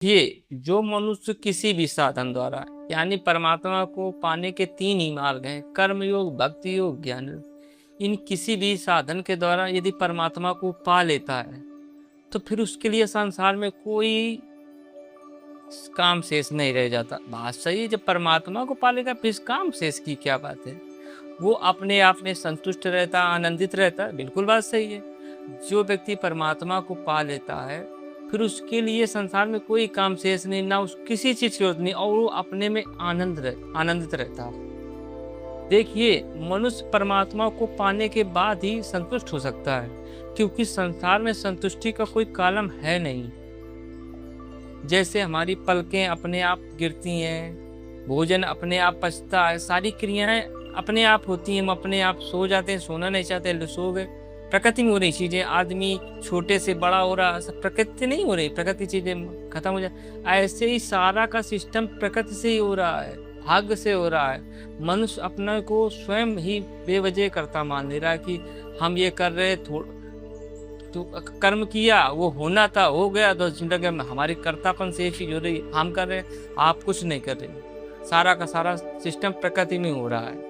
ये जो मनुष्य किसी भी साधन द्वारा यानी परमात्मा को पाने के तीन ही मार्ग हैं, कर्म योग, भक्ति योग, ज्ञान योग। इन किसी भी साधन के द्वारा यदि परमात्मा को पा लेता है तो फिर उसके लिए संसार में कोई काम शेष नहीं रह जाता। बात सही है, जब परमात्मा को पा लेगा फिर इस काम शेष की क्या बात है। वो अपने आप में संतुष्ट रहता, आनंदित रहता है, बिल्कुल बात सही है। जो व्यक्ति परमात्मा को पा लेता है फिर उसके लिए संसार में कोई काम शेष नहीं, ना उस किसी चीज की जरूरत नहीं, और वो अपने में आनंदित रहता है। देखिए, मनुष्य परमात्मा को पाने के बाद ही संतुष्ट हो सकता है, क्योंकि संसार में संतुष्टि का कोई कालम है नहीं। जैसे हमारी पलकें अपने आप गिरती हैं, भोजन अपने आप पचता है, सारी क्रियाएं अपने आप होती हैं, हम अपने आप सो जाते हैं, सोना नहीं चाहते सो गए। प्रकृति में हो रही चीजें, आदमी छोटे से बड़ा हो रहा है, सब प्रकृति नहीं हो रही, प्रकृति चीजें खत्म हो जाए। ऐसे ही सारा का सिस्टम प्रकृति से ही हो रहा है, भाग्य से हो रहा है। मनुष्य अपने को स्वयं ही बेवजह करता मान ले रहा है कि हम ये कर रहे, तो कर्म किया, वो होना था हो गया, तो जिंदगी में हमारी कर्तापन से एक चीज हो रही, हम कर रहे, आप कुछ नहीं कर रहे। सारा का सारा सिस्टम प्रकृति में हो रहा है,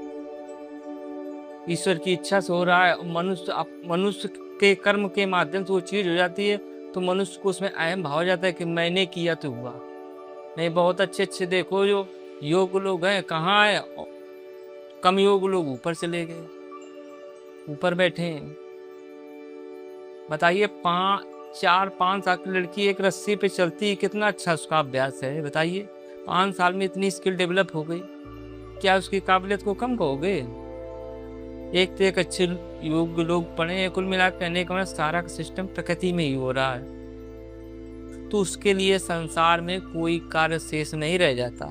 ईश्वर की इच्छा से हो रहा है। मनुष्य के कर्म के माध्यम से वो चीज हो जाती है, तो मनुष्य को उसमें अहम भाव जाता है कि मैंने किया तो हुआ। नहीं, बहुत अच्छे देखो जो योग लोग हैं, कहाँ है, कम योग लोग ऊपर चले गए, ऊपर बैठे हैं। बताइए, 4-5 साल की लड़की एक रस्सी पे चलती है, कितना अच्छा उसका अभ्यास है। बताइए, 5 साल में इतनी स्किल डेवलप हो गई, क्या उसकी काबिलियत को कम कहोगे। एक तो एक अच्छे योग लोग पढ़े हैं। कुल मिलाकर कहने का मतलब सारा सिस्टम प्रकृति में ही हो रहा है, तो उसके लिए संसार में कोई कार्य शेष नहीं रह जाता,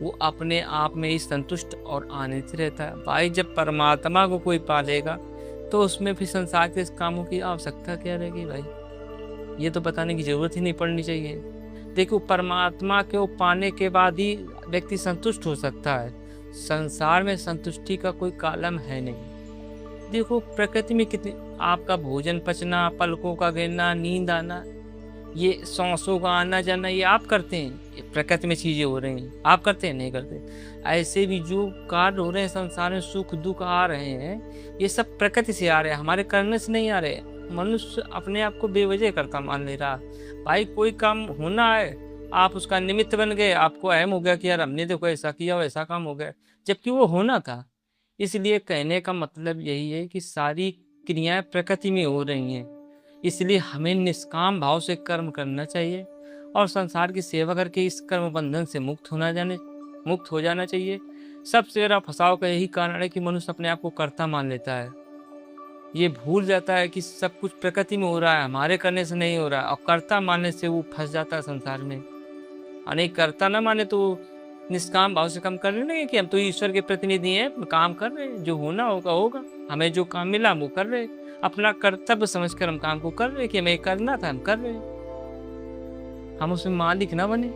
वो अपने आप में ही संतुष्ट और आनंदित रहता है। भाई, जब परमात्मा को कोई पालेगा तो उसमें फिर संसार के कामों की आवश्यकता क्या रहेगी। भाई, ये तो बताने की जरूरत ही नहीं पड़नी चाहिए। देखो, परमात्मा को पाने के बाद ही व्यक्ति संतुष्ट हो सकता है, संसार में संतुष्टि का कोई कालम है नहीं। देखो, प्रकृति में कितने, आपका भोजन पचना, पलकों का गिरना, नींद आना, ये सांसों का आना जाना, ये आप करते हैं, ये प्रकृति में चीजें हो रही हैं, आप करते हैं नहीं करते। ऐसे भी जो कार्य हो रहे हैं संसार में, सुख दुख आ रहे हैं, ये सब प्रकृति से आ रहे हैं, हमारे करने से नहीं आ रहे। मनुष्य अपने आप को बेवजह करता मान ले रहा। भाई, कोई काम होना है, आप उसका निमित्त बन गए, आपको अहम हो गया कि यार हमने देखो ऐसा किया, वैसा काम हो गया, जबकि वो होना था। इसलिए कहने का मतलब यही है कि सारी क्रियाएं प्रकृति में हो रही हैं, इसलिए हमें निष्काम भाव से कर्म करना चाहिए और संसार की सेवा करके इस कर्म बंधन से मुक्त हो जाना चाहिए। सबसे बड़ा फंसाव का यही कारण है कि मनुष्य अपने आप को कर्ता मान लेता है, ये भूल जाता है कि सब कुछ प्रकृति में हो रहा है, हमारे करने से नहीं हो रहा है, और कर्ता मानने से वो फंस जाता है संसार में। अनेक कर्ता ना माने तो निष्काम भाव से काम करने लगे कि हम तो ईश्वर के प्रतिनिधि हैं, काम कर रहे हैं, जो होना होगा होगा, हमें जो काम मिला वो कर रहे, अपना कर्तव्य समझकर हम काम को कर रहे कि हमें करना था, हम कर रहे, हम उसमें मालिक ना बने।